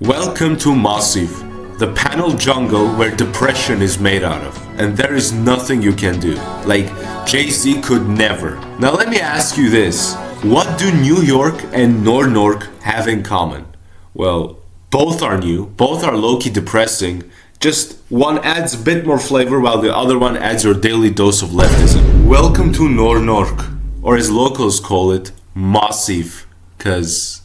Welcome to Masiv, the panel jungle where depression is made out of, and there is nothing you can do. Like, Jay-Z could never. Now let me ask you this. What do New York and Nor Nork have in common? Well, both are new, both are low-key depressing, just one adds a bit more flavor while the other one adds your daily dose of leftism. Welcome to Nor Nork, or as locals call it, Masiv, cause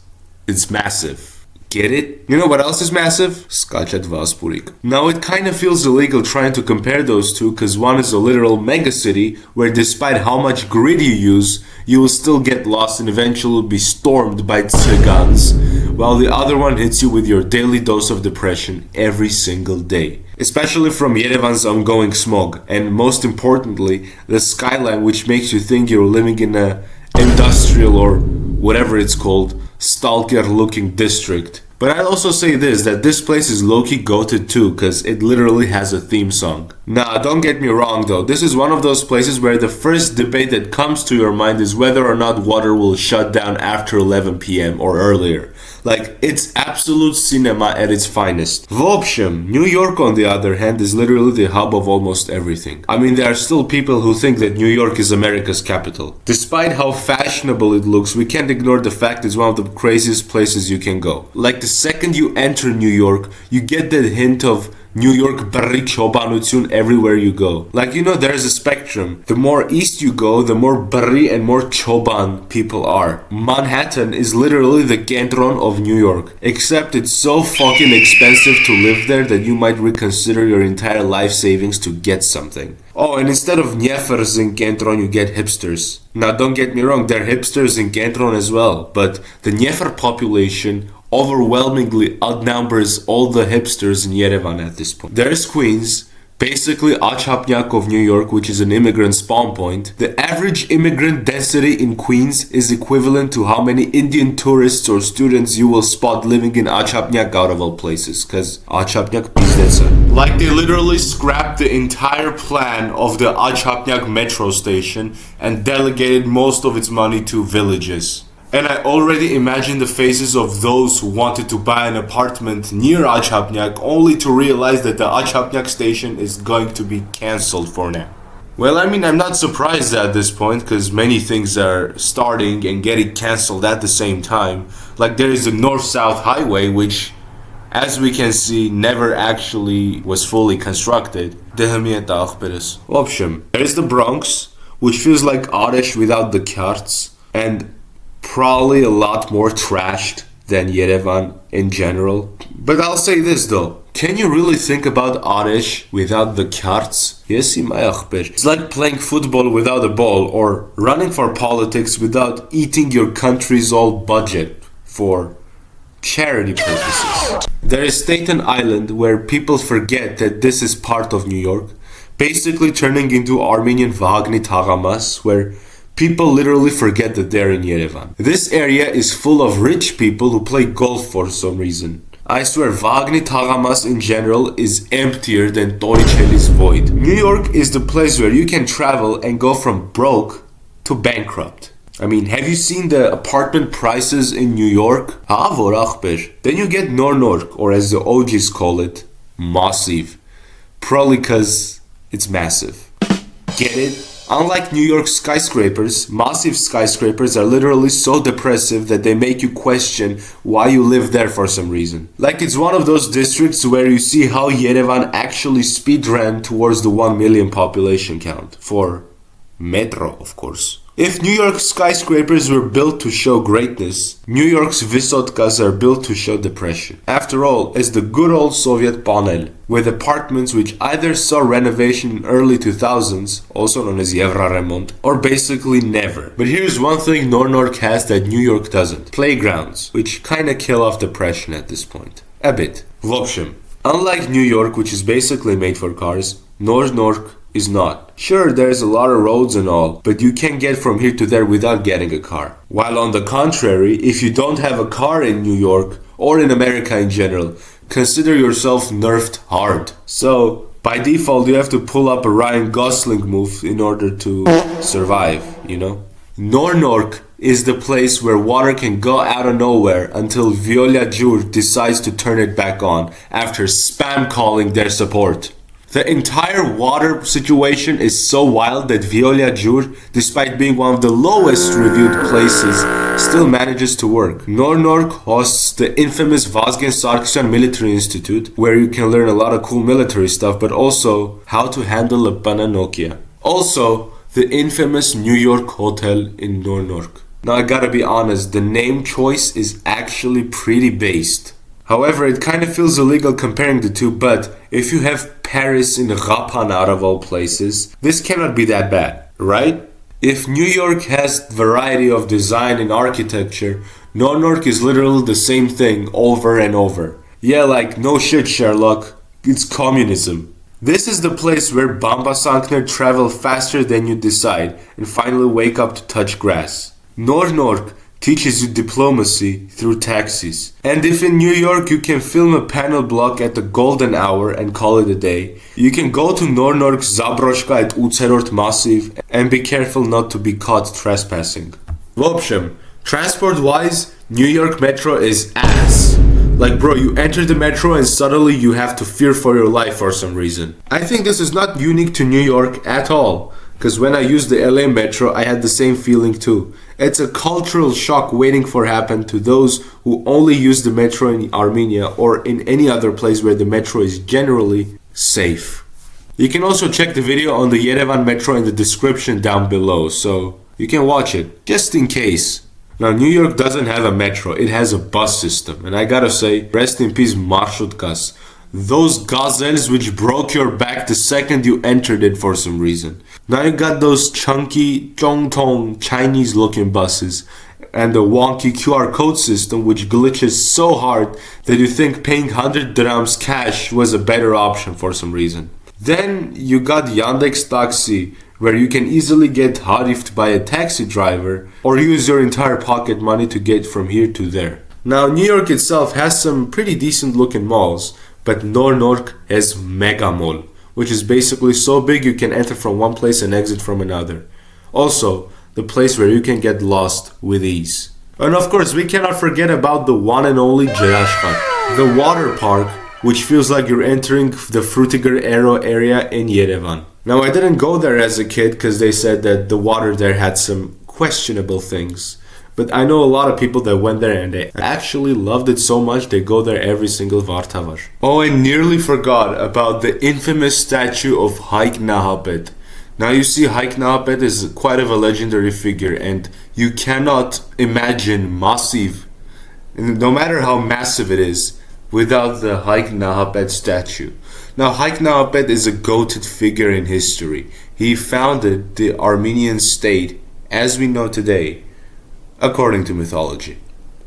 it's massive. Get it? You know what else is massive? Skačat Vaspurik. Now it kind of feels illegal trying to compare those two because one is a literal megacity where despite how much grid you use, you will still get lost and eventually be stormed by Tsagans, while the other one hits you with your daily dose of depression every single day. Especially from Yerevan's ongoing smog, and most importantly, the skyline which makes you think you're living in a industrial or whatever it's called, stalker looking district. But I'd also say this, that this place is low-key goated too, cause it literally has a theme song. Nah, don't get me wrong though, this is one of those places where the first debate that comes to your mind is whether or not water will shut down after 11 p.m. or earlier. Like, it's absolute cinema at its finest. В общем, New York on the other hand is literally the hub of almost everything. I mean, there are still people who think that New York is America's capital. Despite how fashionable it looks, we can't ignore the fact it's one of the craziest places you can go. Like, the second you enter New York, you get that hint of New York Chobanutun everywhere you go. Like, you know, there's a spectrum. The more east you go, the more Bari and more Choban people are. Manhattan is literally the Gendron of New York. Except it's so fucking expensive to live there that you might reconsider your entire life savings to get something. Oh, and instead of Nefers in Gendron, you get hipsters. Now, don't get me wrong, there are hipsters in Gendron as well, but the Nefer population overwhelmingly outnumbers all the hipsters in Yerevan at this point. There's Queens, basically Achapnyak of New York, which is an immigrant spawn point. The average immigrant density in Queens is equivalent to how many Indian tourists or students you will spot living in Achapnyak out of all places, cause Achapnyak pizdetsa. Like, they literally scrapped the entire plan of the Achapnyak metro station and delegated most of its money to villages. And I already imagine the faces of those who wanted to buy an apartment near Achapnyak only to realize that the Achapnyak station is going to be cancelled for now. Well, I mean, I'm not surprised at this point because many things are starting and getting cancelled at the same time. Like, there is the North-South Highway, which, as we can see, never actually was fully constructed. В общем, there is the Bronx, which feels like Aresh without the carts, and probably a lot more trashed than Yerevan in general. But I'll say this though, can you really think about Aresh without the carts? Yes, it's like playing football without a ball, or running for politics without eating your country's all budget for charity purposes. There is Staten Island, where people forget that this is part of New York, basically turning into Armenian Vagni Tagamas, where people literally forget that they're in Yerevan. This area is full of rich people who play golf for some reason. I swear, Vagni Tagamas in general is emptier than Torricelli's void. New York is the place where you can travel and go from broke to bankrupt. I mean, have you seen the apartment prices in New York? Then you get Nor Nork, or as the OGs call it, Masiv. Probably because it's massive. Get it? Unlike New York skyscrapers, Masiv skyscrapers are literally so depressive that they make you question why you live there for some reason. Like, it's one of those districts where you see how Yerevan actually speedran towards the 1 million population count. For metro, of course. If New York skyscrapers were built to show greatness, New York's Vysotkas are built to show depression. After all, it's the good old Soviet panel, with apartments which either saw renovation in early 2000s, also known as Yevraremont, or basically never. But here's one thing Nor Nork has that New York doesn't. Playgrounds, which kinda kill off depression at this point. A bit. В общем, unlike New York, which is basically made for cars, Nor Nork is not. Sure, there's a lot of roads and all, but you can get from here to there without getting a car. While on the contrary, if you don't have a car in New York, or in America in general, consider yourself nerfed hard. So, by default, you have to pull up a Ryan Gosling move in order to survive, you know? Nor Nork is the place where water can go out of nowhere until Viola Gjur decides to turn it back on after spam calling their support. The entire water situation is so wild that Viola Gjur, despite being one of the lowest reviewed places, still manages to work. Nor Nork hosts the infamous Vazgen Sarkisyan Military Institute, where you can learn a lot of cool military stuff, but also how to handle a Bana Nokia. Also, the infamous New York Hotel in Nor Nork. Now I gotta be honest, the name choice is actually pretty based. However, it kind of feels illegal comparing the two, but if you have Paris in Rapan out of all places, this cannot be that bad, right? If New York has variety of design and architecture, Nor Nork is literally the same thing over and over. Yeah, like no shit Sherlock, it's communism. This is the place where Bamba Sankner travel faster than you decide and finally wake up to touch grass. Nor Nork teaches you diplomacy through taxis. And if in New York you can film a panel block at the golden hour and call it a day, you can go to Nor Nork's Zabroshka at Ucerort Masiv and be careful not to be caught trespassing. В общем, transport-wise, New York Metro is ass. Like bro, you enter the metro and suddenly you have to fear for your life for some reason. I think this is not unique to New York at all. Because when I used the LA Metro, I had the same feeling too. It's a cultural shock waiting for happen to those who only use the Metro in Armenia or in any other place where the Metro is generally safe. You can also check the video on the Yerevan Metro in the description down below, so you can watch it, just in case. Now, New York doesn't have a metro, it has a bus system. And I gotta say, rest in peace Marshutkas. Those gazelles which broke your back the second you entered it for some reason. Now you got those chunky, Zhongtong, Chinese looking buses and the wonky QR code system which glitches so hard that you think paying 100 dirhams cash was a better option for some reason. Then you got Yandex Taxi, where you can easily get harifed by a taxi driver or use your entire pocket money to get from here to there. Now New York itself has some pretty decent looking malls, but Nor Nork has Mega Mall, which is basically so big you can enter from one place and exit from another. Also, the place where you can get lost with ease. And of course, we cannot forget about the one and only Jerashkhat, the water park, which feels like you're entering the Frutiger Aero area in Yerevan. Now, I didn't go there as a kid because they said that the water there had some questionable things. But I know a lot of people that went there and they actually loved it so much they go there every single Vartavar. Oh, I nearly forgot about the infamous statue of Haik Nahapet. Now you see, Haik Nahapet is quite of a legendary figure and you cannot imagine Masiv, no matter how massive it is, without the Haik Nahapet statue. Now Haik Nahapet is a goated figure in history. He founded the Armenian state as we know today, according to mythology.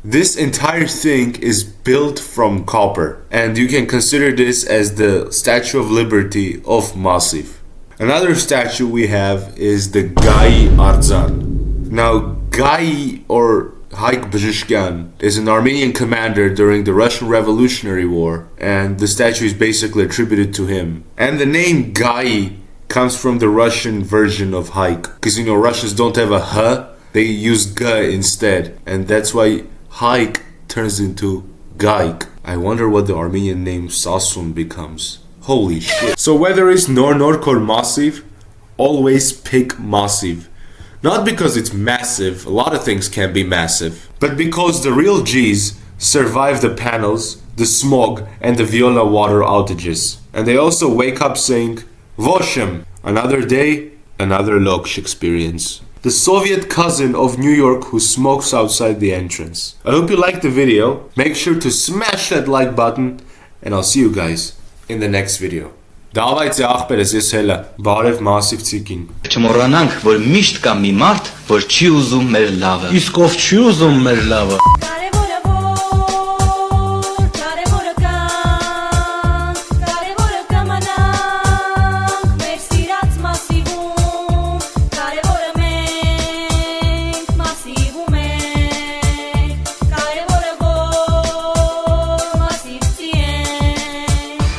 This entire thing is built from copper, and you can consider this as the Statue of Liberty of Masiv. Another statue we have is the Gai Arzan. Now, Gai or Haik Bzhishkyan is an Armenian commander during the Russian Revolutionary War, and the statue is basically attributed to him. And the name Gai comes from the Russian version of Haik, because you know Russians don't have a H, they use G instead, and that's why Haik turns into Gaik. I wonder what the Armenian name Sasun becomes. Holy shit. So whether it's Nor Nork or Masiv, always pick Masiv. Not because it's massive, a lot of things can be massive, but because the real G's survive the panels, the smog, and the Viola water outages. And they also wake up saying, Voshem, another day, another Loksh experience. The Soviet cousin of New York who smokes outside the entrance. I hope you liked the video. Make sure to smash that like button, and I'll see you guys in the next video. Davайте ախպերս ես հելա, բարև Մասիվ ցիկին։ Չմոռանանք, որ միշտ կա մի մարդ, որ չի ուզում մեր լավը։ Իսկ ով չի ուզում մեր լավը։